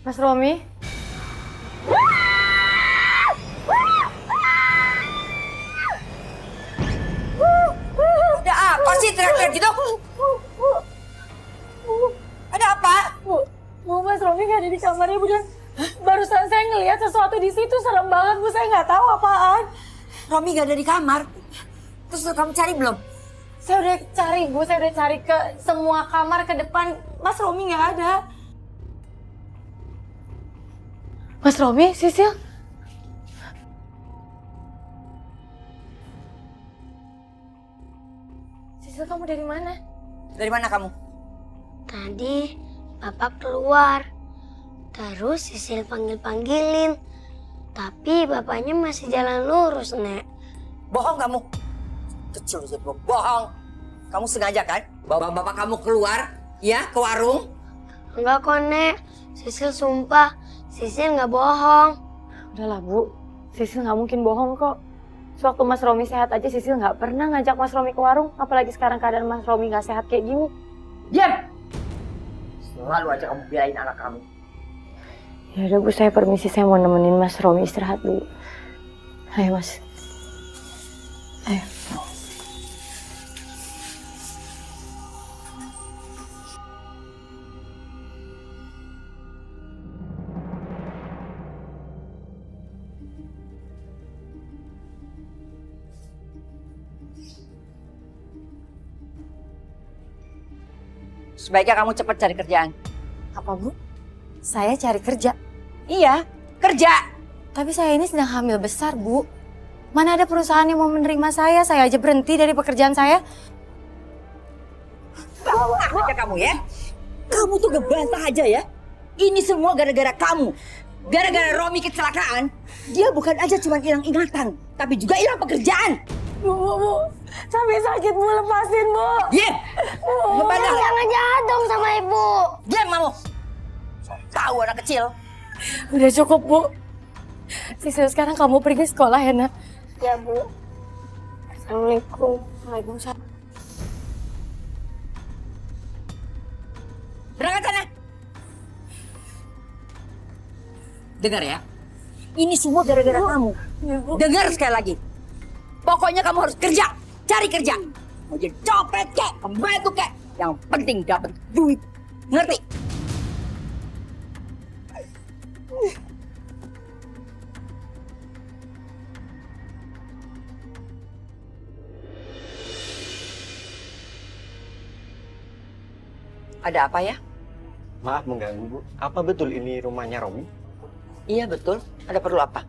Mas Romi? Ada apa sih teriak-teriak gitu? Ada apa? Bu, Mas Romi nggak ada di kamarnya, Bu. Dan barusan saya ngelihat sesuatu di situ, serem banget, Bu. Saya nggak tahu apaan. Romi gak ada di kamar. Terus kamu cari belum? Saya udah cari, Bu. Saya udah cari ke semua kamar ke depan. Mas Romi nggak ada. Mas Romi, Sisil? Sisil, kamu dari mana? Dari mana kamu? Tadi Bapak keluar, terus Sisil panggil-panggilin. Tapi bapaknya masih jalan lurus, Nek. Bohong kamu. Kecil aja bohong. Kamu sengaja kan? Bawa bapak kamu keluar, ya, ke warung? Enggak kok, Nek. Sisil sumpah, Sisil nggak bohong. Udahlah, Bu. Sisil nggak mungkin bohong kok. Sewaktu Mas Romi sehat aja, Sisil nggak pernah ngajak Mas Romi ke warung. Apalagi sekarang keadaan Mas Romi nggak sehat kayak gini. Diam! Selalu aja kamu belain anak kamu. Ya udah, Bu, saya permisi. Saya mau nemenin Mas Romi istirahat dulu. Ayo, Mas. Ayo. Sebaiknya kamu cepat cari kerjaan. Apa, Bu? Saya cari kerja. Iya, kerja. Tapi saya ini sedang hamil besar, Bu. Mana ada perusahaan yang mau menerima saya? Saya aja berhenti dari pekerjaan saya. Bantah aja kamu ya. Kamu tuh ngebantah aja ya. Ini semua gara-gara kamu. Gara-gara Romi kecelakaan, dia bukan aja cuma hilang ingatan, tapi juga hilang pekerjaan. Bu. Sampai sakit, Bu. Lepasin, Bu. Diam! Ngebantah. Jangan jahat dong sama ibu. Diam kamu. Tahu anak kecil. Udah cukup, Bu. Sisil, sekarang kamu pergi sekolah ya, Nak? Ya, Bu. Assalamualaikum. Waalaikumsalam. Berangkat sana. Dengar ya. Ini semua gara-gara kamu. Ya, Bu. Dengar sekali lagi. Pokoknya kamu harus kerja. Cari kerja. Mau jadi copet kek, pembantu kek. Yang penting dapat duit. Ngerti? Ada apa ya? Maaf mengganggu, Bu. Apa betul ini rumahnya Romi? Iya betul. Ada perlu apa?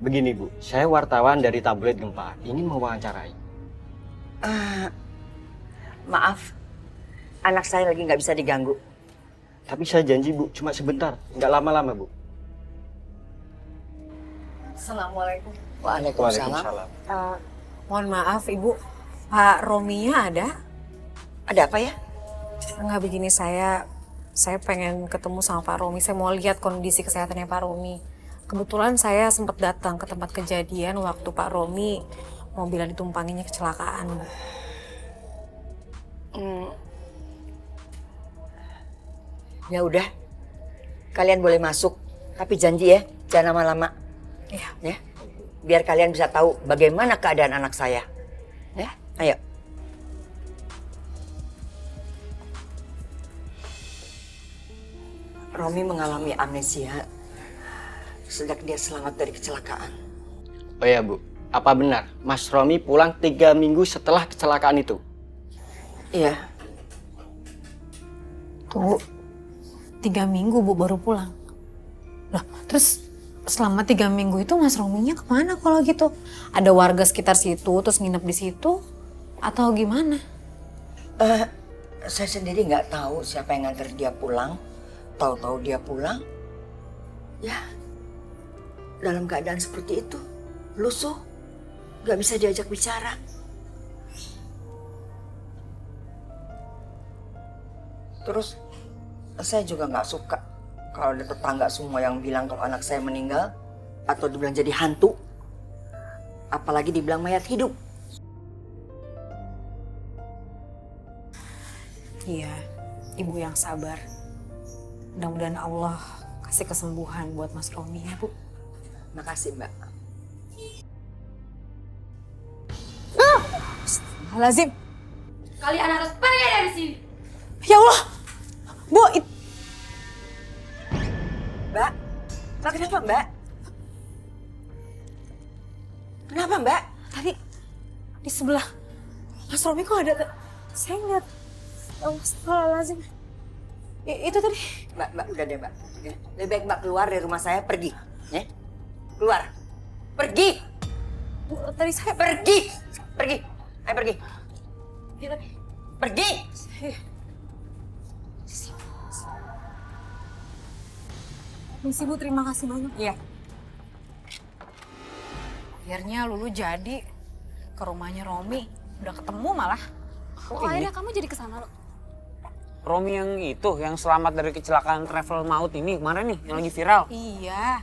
Begini, Bu. Saya wartawan dari tabloid Gempa. Ingin mewawancarai. Maaf. Anak saya lagi nggak bisa diganggu. Tapi saya janji, Bu. Cuma sebentar. Nggak lama-lama, Bu. Assalamualaikum. Waalaikumsalam. Mohon maaf Ibu, Pak Rominya ada? Ada apa ya? Enggak, begini, saya pengen ketemu sama Pak Romi. Saya mau lihat kondisi kesehatannya Pak Romi. Kebetulan saya sempat datang ke tempat kejadian waktu Pak Romi mobil yang ditumpanginya kecelakaan. Ya udah. Kalian boleh masuk, tapi janji ya, jangan lama-lama. Iya. Ya. Biar kalian bisa tahu bagaimana keadaan anak saya. Ya, ayo. Romi mengalami amnesia sejak dia selamat dari kecelakaan. Oh ya, Bu. Apa benar Mas Romi pulang 3 minggu setelah kecelakaan itu? Iya, Tunggu, 3 minggu Bu baru pulang. Loh, terus selama 3 minggu itu Mas Rominya kemana kalau gitu? Ada warga sekitar situ terus nginep di situ? Atau gimana? saya sendiri nggak tahu siapa yang nganter dia pulang. Tahu-tahu dia pulang, ya dalam keadaan seperti itu, lusuh, nggak bisa diajak bicara. Terus saya juga nggak suka kalau ada tetangga semua yang bilang kalau anak saya meninggal atau dibilang jadi hantu, apalagi dibilang mayat hidup. Iya, Ibu yang sabar. Mudah-mudahan Allah kasih kesembuhan buat Mas Romi ya Bu. Makasih Mbak. Lazim. Kalian harus pergi dari sini. Ya Allah. Bu, Mbak, kenapa Mbak? Kenapa Mbak? tadi di sebelah Mas Romi kok ada, saya ngeliat, Astagfirullahaladzim. Itu tadi. Mbak, udah deh Mbak. Lebih baik Mbak keluar dari rumah saya, pergi. Ya? Keluar. Pergi. Bu, tadi saya Pergi. Pergi. Ayo pergi. Pergi. Misi Bu, terima kasih banyak. Iya. Akhirnya Lulu jadi ke rumahnya Romi. Udah ketemu malah. Oh, akhirnya kamu jadi kesana loh. Romi yang itu, yang selamat dari kecelakaan travel maut ini kemarin nih, yang lagi viral. Iya.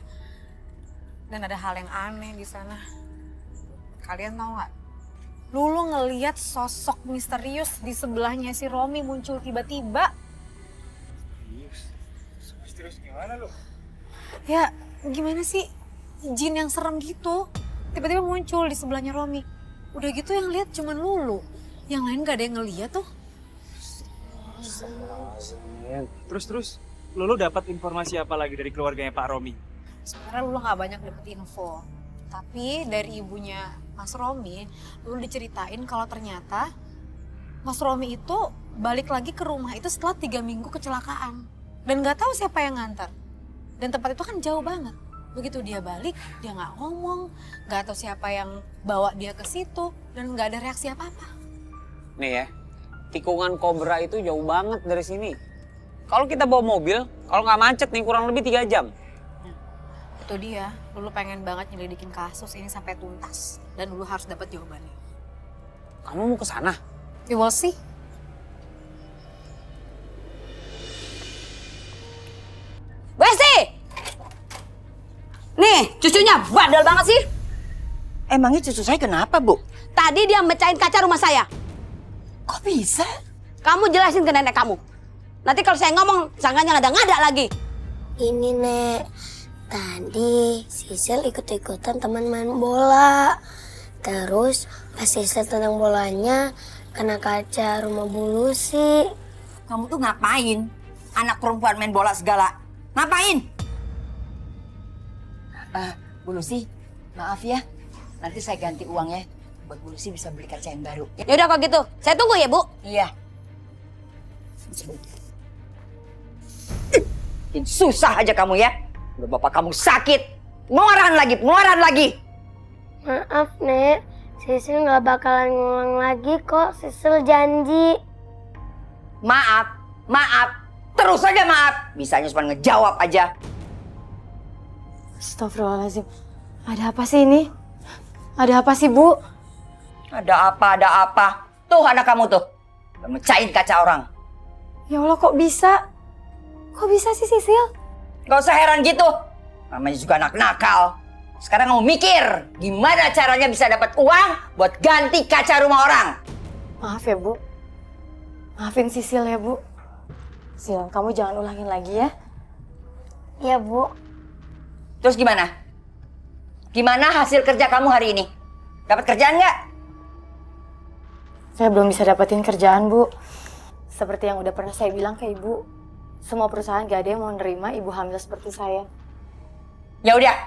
Dan ada hal yang aneh di sana. Kalian tahu nggak? Lulu ngeliat sosok misterius di sebelahnya si Romi muncul tiba-tiba. Misterius gimana lo? Ya, gimana sih? Jin yang serem gitu. Tiba-tiba muncul di sebelahnya Romi. Udah gitu yang lihat cuman Lulu. Yang lain gak ada yang ngeliat tuh. Terus, Lulu dapat informasi apa lagi dari keluarganya Pak Romi? Sebenarnya Lulu gak banyak dapet info. Tapi dari ibunya Mas Romi, Lulu diceritain kalau ternyata Mas Romi itu balik lagi ke rumah itu setelah 3 minggu kecelakaan. Dan gak tahu siapa yang nganter. Dan tempat itu kan jauh banget. Begitu dia balik, dia nggak ngomong, nggak tahu siapa yang bawa dia ke situ, dan nggak ada reaksi apa-apa. Nih ya, tikungan Kobra itu jauh banget dari sini. Kalau kita bawa mobil, kalau nggak macet nih kurang lebih 3 jam. Itu dia, Lulu pengen banget nyelidikin kasus ini sampai tuntas. Dan Lulu harus dapat jawabannya. Kamu mau ke sana? We will see. Besti! Nih, cucunya bandel banget sih. Emangnya cucu saya kenapa, Bu? Tadi dia mecahin kaca rumah saya. Kok bisa? Kamu jelasin ke nenek kamu. Nanti kalau saya ngomong, sangkanya ngada-ngada lagi. Ini Nek, tadi Sisil ikut-ikutan teman main bola. Terus pas Sisil tendang bolanya kena kaca rumah Bu Lucy. Kamu tuh ngapain? Anak perempuan main bola segala. Ngapain? Bu Lucy, maaf ya. Nanti saya ganti uangnya. Buat Bu Lucy bisa beli kaca yang baru. Ya udah kalau gitu, saya tunggu ya Bu. Iya. Susah aja kamu ya. Udah bapak kamu sakit. Pengeluaran lagi. Maaf Nek, Sisil nggak bakalan ngulang lagi kok. Sisil janji. Maaf. Terus aja maaf. Bisanya cuma ngejawab aja. Astagfirullahaladzim. Ada apa sih ini? Ada apa sih, Bu? Ada apa? Tuh anak kamu tuh. Mecahin kaca orang. Ya Allah, kok bisa? Kok bisa sih, Sisil? Gak usah heran gitu. Namanya juga anak nakal. Sekarang kamu mikir. Gimana caranya bisa dapat uang buat ganti kaca rumah orang. Maaf ya, Bu. Maafin Sisil ya, Bu. Sil, kamu jangan ulangin lagi ya. Ya Bu. Terus gimana? Gimana hasil kerja kamu hari ini? Dapat kerjaan nggak? Saya belum bisa dapetin kerjaan, Bu. Seperti yang udah pernah saya bilang ke Ibu. Semua perusahaan gak ada yang mau nerima ibu hamil seperti saya. Ya udah.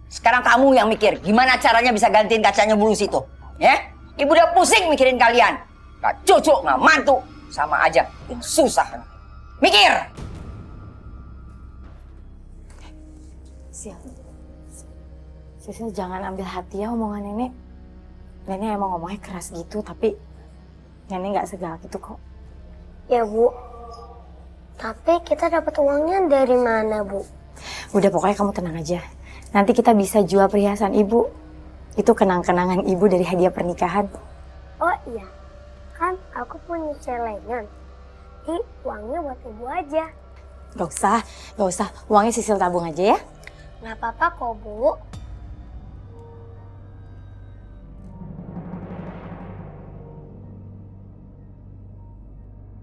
Sekarang kamu yang mikir. Gimana caranya bisa gantiin kacanya bulus itu? Ya? Ibu udah pusing mikirin kalian. Gak cucu, gak mantu. Sama aja. Yang susah. Mikir! Sisil jangan ambil hati ya omongan nenek. Nenek emang ngomongnya keras gitu, tapi nenek gak segalak itu kok. Ya Bu. Tapi kita dapat uangnya dari mana Bu? Udah pokoknya kamu tenang aja. Nanti kita bisa jual perhiasan ibu. Itu kenang-kenangan ibu dari hadiah pernikahan. Oh iya, kan aku punya celengan. Jadi uangnya buat ibu aja. Gak usah. Uangnya Sisil tabung aja ya. Nggak apa-apa kok Bu.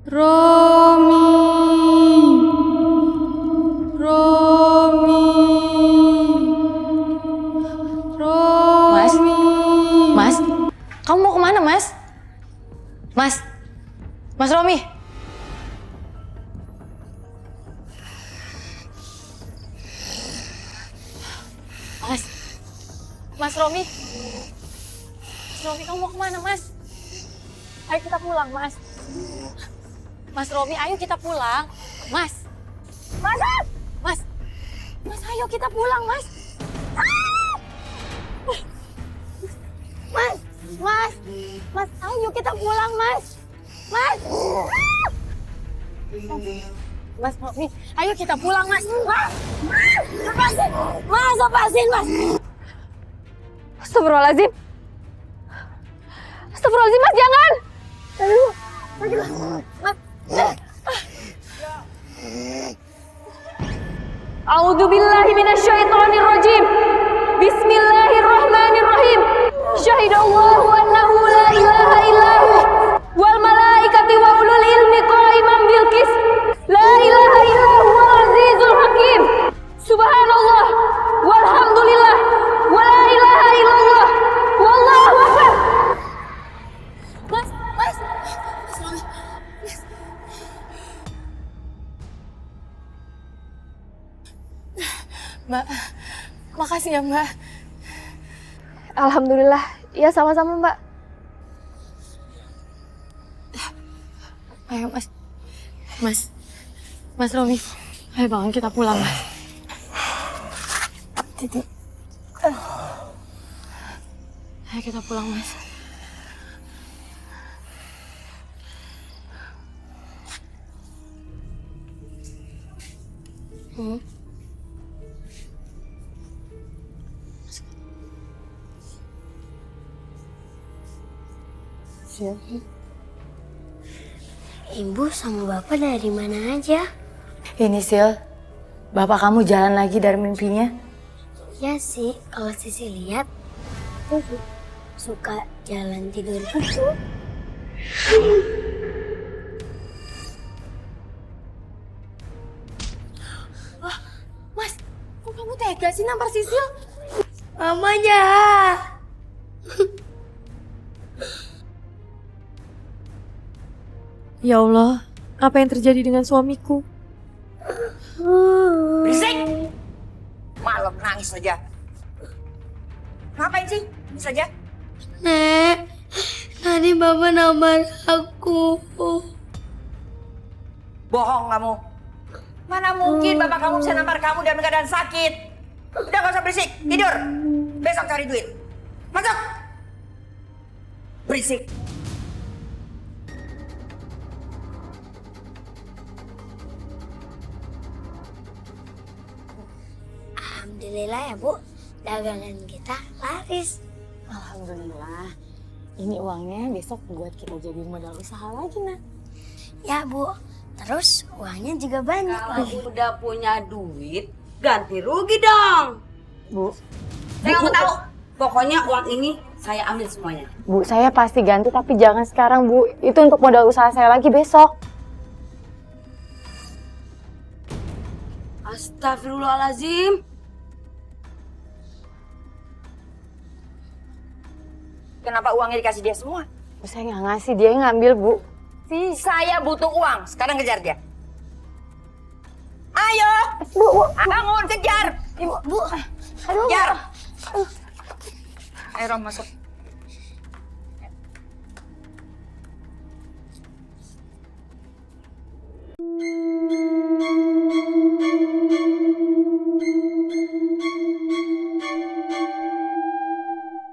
Romi. Mas Romi. Mas Romi. Mas Romi, kamu mau kemana, Mas? Ayo kita pulang, Mas. Mas Romi, ayo kita pulang. Mas. Mas. Mas. Mas, ayo kita pulang, Mas. Mas. Mas. Mas, ayo kita pulang, Mas. Mas. Mas Romi, ayo kita pulang, Mas. Mas. Lepasin. Mas, lepasin, Mas. Astagfirullahaladzim. Astagfirullahaladzim, Mas, jangan. Aduh. Mas. A'udzubillahi minasyaitonirrajim. Bismillahirrahmanirrahim. Syahidallahu annahu la ilaha illahu wal malaikati wa ulul ilmi qa'iman bil qis. La ilaha illahu wal azizul hakim. Subhanallah walhamdulillah wa la ilaha illallah wallahu akbar. Mas. Mbak, makasih ya Mbak. Alhamdulillah, ya sama-sama Mbak. Ayo Mas Romi, ayo bangun kita pulang Mas. Titi, ayo kita pulang Mas. Ibu sama bapak dari mana aja? Ini Sil, bapak kamu jalan lagi dari mimpinya. Ya sih, kalau Sisi lihat, tuh suka jalan tidur gitu. Mas, kok kamu tega sih nampar Sisil? Mama jahat. Ya Allah, apa yang terjadi dengan suamiku? Berisik! Malam nangis saja. Ngapain sih? Nangis saja. Nek, tadi bapak nampar aku. Bohong kamu. Mana mungkin bapak kamu bisa nampar kamu dalam keadaan sakit. Udah gak usah berisik, tidur. Besok cari duit. Masuk! Berisik. Alhamdulillah ya Bu, dagangan kita laris. Alhamdulillah. Ini uangnya besok buat kita jadi modal usaha lagi, Nak. Ya Bu, terus uangnya juga banyak lagi. Kalau udah punya duit, ganti rugi dong. Bu, Saya nggak mau tahu. Pokoknya uang ini saya ambil semuanya. Bu, saya pasti ganti tapi jangan sekarang, Bu. Itu untuk modal usaha saya lagi besok. Astagfirullahaladzim. Kenapa uangnya dikasih dia semua? Bu, saya nggak ngasih, dia yang ngambil, Bu. Saya butuh uang. Sekarang kejar dia. Ayo! Bu. Bangun, kejar! Ibu, Bu. Aduh. Kejar! Ayo, Rom, masuk.